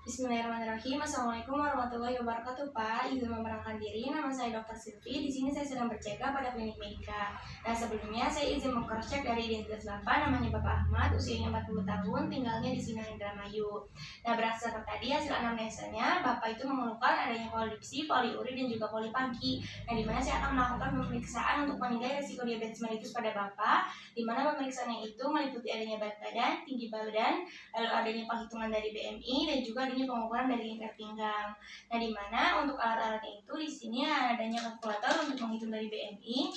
Bismillahirrahmanirrahim. Assalamualaikum warahmatullahi wabarakatuh, Pak. Izin memperkenalkan diri, nama saya Dr. Sylvie. Di sini saya sedang berjaga pada klinik Medika. Nah, sebelumnya saya izin mengcross-check dari identitas Bapak, namanya Bapak Ahmad, usianya 40 tahun, tinggalnya di Sunan Indramayu. Nah, berdasarkan tadi hasil anamnesanya, Bapak itu mengeluhkan adanya polidipsi, poliuri, dan juga polipagi. Nah, di mana saya akan melakukan pemeriksaan untuk menilai risiko diabetes mellitus pada Bapak, di mana pemeriksaannya itu meliputi adanya berat badan, tinggi badan, lalu adanya penghitungan dari BMI, dan juga adanya pengukuran dari lingkar pinggang. Nah, di mana untuk alat-alatnya itu di sini adanya kalkulator untuk menghitung dari BMI.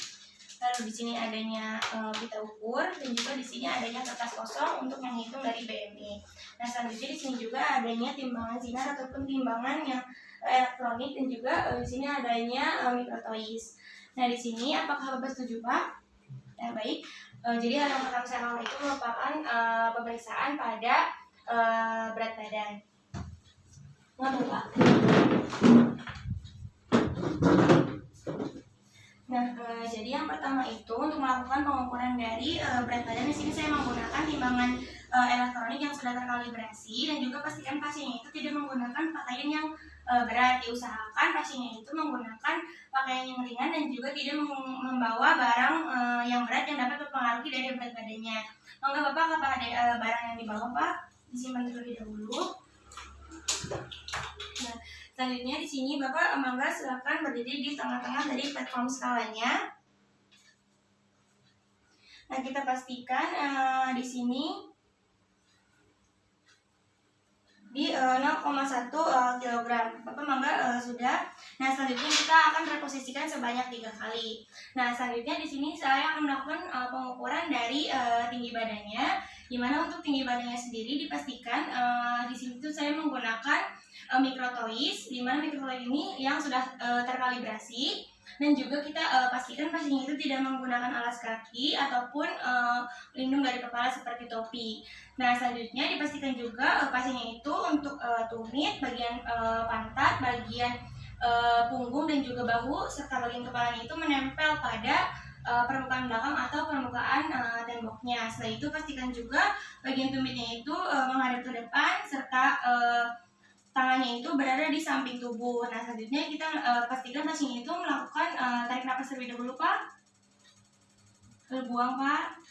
Lalu di sini adanya pita ukur, dan juga di sini adanya kertas kosong untuk menghitung dari BMI. Nah, selanjutnya di sini juga adanya timbangan sinar ataupun timbangan yang elektronik, dan juga di sini adanya mikrotois. Nah, di sini apakah Bapak setuju, Pak? Ya, baik. Jadi hal yang pertama saya lakukan itu merupakan pemeriksaan pada berat badan. Pak. Nah, jadi yang pertama itu untuk melakukan pengukuran dari berat badan, di sini saya menggunakan timbangan elektronik yang sudah terkalibrasi, dan juga pastikan pasiennya itu tidak menggunakan pakaian yang berat. Diusahakan pasiennya itu menggunakan pakaian yang ringan dan juga tidak membawa barang yang berat yang dapat mempengaruhi dari berat badannya. Monggo Bapak, apakah ada barang yang dibawa, Pak? Disimpan terlebih dahulu. Nah, selanjutnya di sini Bapak mangga silakan berdiri di tengah-tengah dari platform skalanya. Nah, kita pastikan di sini di 0,1 kg. Bapak mangga sudah. Nah, selanjutnya kita akan reposisikan sebanyak 3 kali. Nah, selanjutnya di sini saya akan melakukan pengukuran dari tinggi badannya. Di mana untuk tinggi badannya sendiri dipastikan di sini tuh saya menggunakan mikrotois, di mana mikrotois ini yang sudah terkalibrasi, dan juga kita pastikan pasiennya itu tidak menggunakan alas kaki ataupun pelindung dari kepala seperti topi. Nah, selanjutnya dipastikan juga pasiennya itu untuk tumit, bagian pantat, bagian punggung, dan juga bahu serta bagian kepalanya itu menempel pada permukaan belakang atau permukaan temboknya. Setelah itu pastikan juga bagian tumitnya itu menghadap ke depan serta tangannya itu berada di samping tubuh. Nah, selanjutnya kita pastikan pasien itu melakukan tarik nafas terlebih dahulu, Pak. Lalu buang, Pak,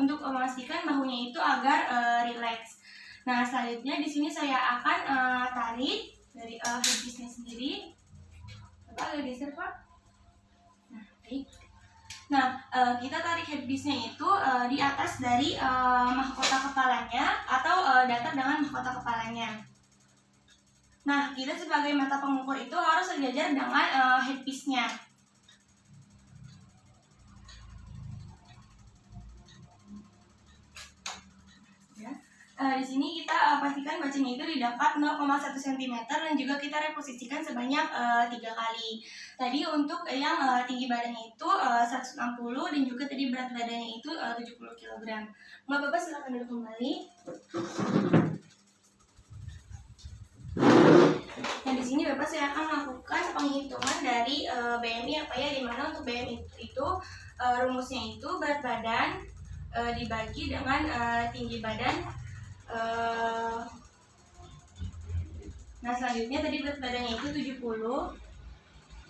untuk memastikan bahunya itu agar rileks. Nah, selanjutnya di sini saya akan tarik dari headpiece-nya sendiri. Bapak agak geser, Pak. Nah, baik. Nah, kita tarik headpiece-nya itu di atas dari mahkota kepalanya atau datar dengan mahkota kepalanya. Nah, kita sebagai mata pengukur itu harus sejajar dengan headpiece-nya. Ya. Di sini kita pastikan bacanya itu didapat 0,1 cm, dan juga kita reposisikan sebanyak 3 kali. Tadi untuk yang tinggi badannya itu 160, dan juga tadi berat badannya itu 70 kg. Bapak silakan duduk kembali. Nah, di sini Bapak saya akan melakukan penghitungan dari BMI apa ya, di mana untuk BMI itu rumusnya itu berat badan dibagi dengan tinggi badan. Nah, selanjutnya tadi berat badannya itu 70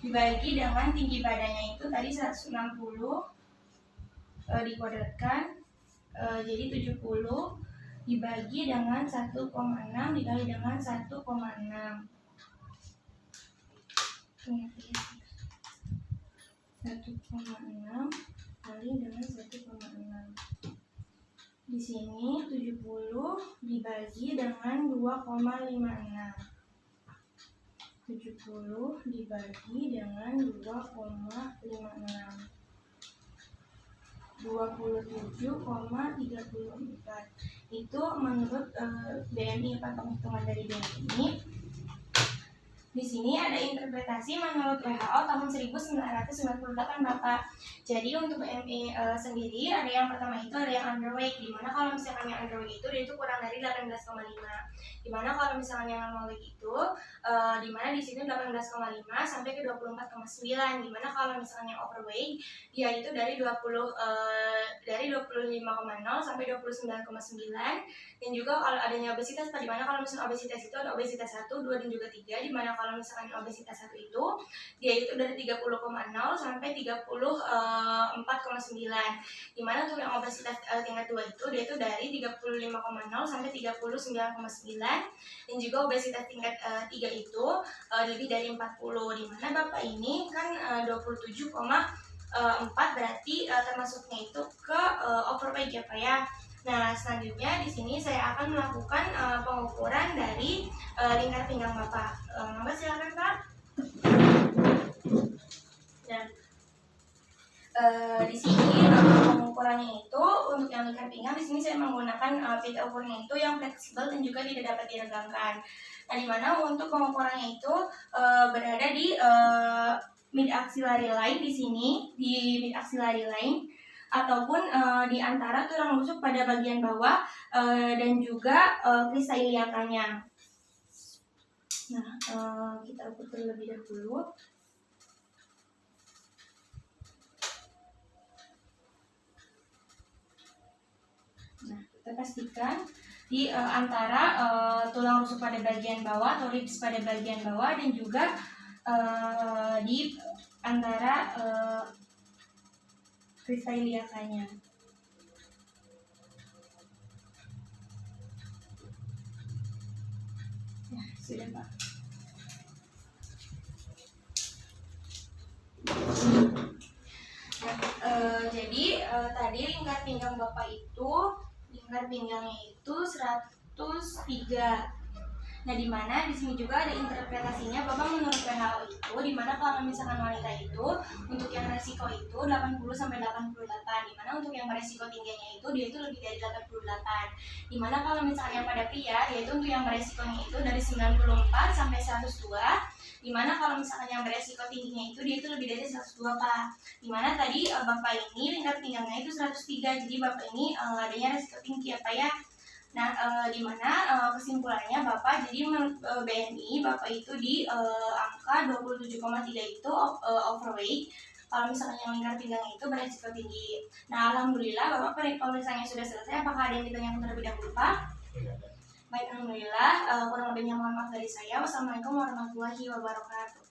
dibagi dengan tinggi badannya itu tadi 160 dikuadratkan, jadi 70 dibagi dengan 1,6 dikali dengan 1,6. 1,6 kali dengan 1,6. Di sini 70 dibagi dengan 2,56. 70 dibagi dengan 2,56. 27,34. Itu menurut BMI, penghitungan dari BMI. Di sini ada interpretasi menurut WHO tahun 1998 Bapak. Jadi untuk BMI sendiri ada yang pertama itu ada yang underweight, dimana kalau misalkan yang underweight itu dia itu kurang dari 18,5. Dimana kalau misalkan yang underweight itu dimana di sini 18,5 sampai ke 24,9. Dimana kalau misalkan yang overweight dia itu dari 25,0 sampai 29,9. Dan juga kalau adanya obesitas, di mana kalau misalnya obesitas itu ada obesitas 1, 2, dan juga 3, di mana kalau misalkan obesitas 1 itu dia itu dari 30,0 sampai 34,9, di mana untuk yang obesitas tingkat 2 itu dia itu dari 35,0 sampai 39,9, dan juga obesitas tingkat 3 itu lebih dari 40, di mana Bapak ini kan 27,4 berarti termasuknya itu ke overweight ya Pak ya. Nah, selanjutnya di sini saya akan melakukan pengukuran dari lingkar pinggang Bapak. Monggo silakan Pak. Dan di sini pengukurannya itu untuk yang lingkar pinggang di sini saya menggunakan pita ukurnya itu yang fleksibel dan juga tidak dapat diregangkan. Nah, di mana untuk pengukurannya itu berada di mid axillary line di sini, di mid axillary line, ataupun di antara tulang rusuk pada bagian bawah dan juga krista iliakanya. Nah, kita ukur terlebih dahulu. Nah, kita pastikan di antara tulang rusuk pada bagian bawah atau ribs pada bagian bawah dan juga di antara krista iliakanya. Nah, sudah Pak. Nah, jadi tadi lingkar pinggang Bapak itu lingkar pinggangnya itu 103. Nah, di mana di sini juga ada interpretasinya Bapak menurut WHO itu, di mana kalau misalkan wanita itu untuk yang resiko itu 80 sampai 88, di mana untuk yang beresiko tingginya itu dia itu lebih dari 88. Di mana kalau misalkan yang pada pria yaitu untuk yang beresikonya itu dari 94 sampai 102. Di mana kalau misalkan yang beresiko tingginya itu dia itu lebih dari 102 Pak. Di mana tadi Bapak ini lingkar pinggangnya itu 103. Jadi Bapak ini adanya resiko tinggi ya Pak ya. Nah, di mana kesimpulannya Bapak, jadi menurut BMI Bapak itu di angka 27,3 itu overweight. Kalau misalnya yang lingkar pinggangnya itu beresiko tinggi. Nah, alhamdulillah Bapak pemeriksaannya sudah selesai. Apakah ada yang ditanyakan terlebih dahulu Pak? Baik, alhamdulillah. Kurang lebihnya mohon maaf dari saya. Wassalamualaikum warahmatullahi wabarakatuh.